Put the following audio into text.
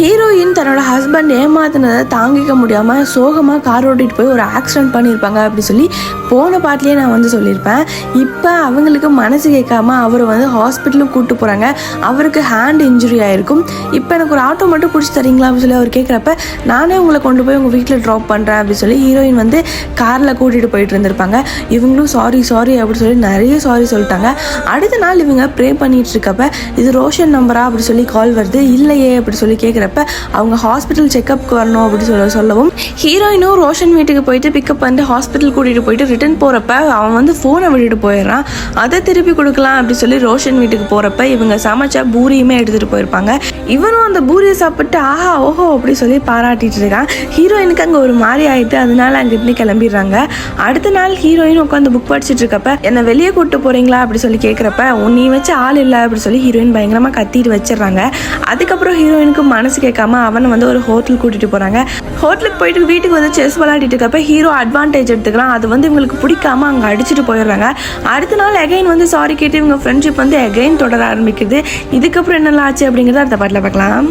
Heroine தன்னோட husband ஏமாத்தினதை தாங்கிக்க முடியாமல் சோகமாக கார் ஓட்டிகிட்டு போய் ஒரு ஆக்சிடென்ட் பண்ணியிருப்பாங்க அப்படி சொல்லி போன பாட்டிலே நான் வந்து சொல்லியிருப்பேன். இப்போ அவங்களுக்கு மனசு கேட்காம அவர் வந்து ஹாஸ்பிட்டலுக்கு கூப்பிட்டு போகிறாங்க. அவருக்கு ஹேண்ட் இன்ஜுரி ஆகிருக்கும். இப்போ எனக்கு ஒரு ஆட்டோ மட்டும் பிடிச்சி தரீங்களா அப்படின்னு சொல்லி அவர் கேட்குறப்ப நானே உங்களை கொண்டு போய் உங்கள் வீட்டில் ட்ராப் பண்ணுறேன் அப்படின்னு சொல்லி ஹீரோயின் வந்து காரில் கூட்டிகிட்டு போயிட்டு இருந்திருப்பாங்க. இவங்களும் சாரி அப்படின்னு சொல்லி நிறைய சாரி சொல்லிட்டாங்க. அடுத்த நாள் இவங்க ப்ரே பண்ணிட்டு இருக்கப்ப இது ரோஷன் நம்பரா அப்படி சொல்லி கால் வருது. இல்லையே அப்படி சொல்லி கேட்குறப்ப அவங்க ஹாஸ்பிட்டல் செக்அப்க்கு வரணும் அப்படின்னு சொல்லவும் ஹீரோயினும் ரோஷன் வீட்டுக்கு போயிட்டு பிக்கப் வந்து ஹாஸ்பிட்டல் கூட்டிகிட்டு போயிட்டு ரிட்டர்ன் போகிறப்ப அவன் வந்து ஃபோனை விட்டுட்டு போயிடுறான். அதை திருப்பி கொடுக்கலாம் அப்படி சொல்லி ரோஷன் வீட்டுக்கு போகிறப்ப இவங்க சமைச்சா பூரியுமே எடுத்துகிட்டு போயிருப்பாங்க. இவனும் அந்த பூரியை சாப்பிட்டு ஆஹா ஓஹோ அப்படி சொல்லி பாராட்டிட்டு இருக்கான். ஹீரோயினுக்கு அங்கே ஒரு மாதிரி ஆகிட்டு அதனால அங்கிட்டு கிளம்பிடுறாங்க. அடுத்த நாள் ஹீரோயின் உட்காந்து புக் படிச்சுட்டு இருக்கப்ப என்னை வெளியே கூப்பிட்டு போகிறீங்களா அப்படி சொல்லி கேட்குறப்ப நீ வச்ச ஆள் இல்லை அப்படி சொல்லி ஹீரோயின் பயங்கரமாக கத்திட்டு வச்சிடறாங்க. அதுக்கப்புறம் ஹீரோயினுக்கு மனசு கேட்காம அவனை வந்து ஒரு ஹோட்டல் கூட்டிகிட்டு போகிறாங்க. ஹோட்டலுக்கு போயிட்டு வீட்டுக்கு வந்து செஸ் விளையாடிட்டு இருக்கப்ப ஹீரோ அட்வான்டேஜ் எடுத்துக்கலாம். அது வந்து இவங்களுக்கு பிடிக்காம அங்கே அடிச்சுட்டு போயிடுறாங்க. அடுத்த நாள் அகைன் வந்து சாரி கேட்டு இவங்க ஃப்ரெண்ட்ஷிப் வந்து அகைன் தொடர ஆரம்பிக்குது. இதுக்கப்புறம் என்னெல்லாம் ஆச்சு அப்படிங்கிறத அடுத்த பாட்டில் பார்க்கலாம்.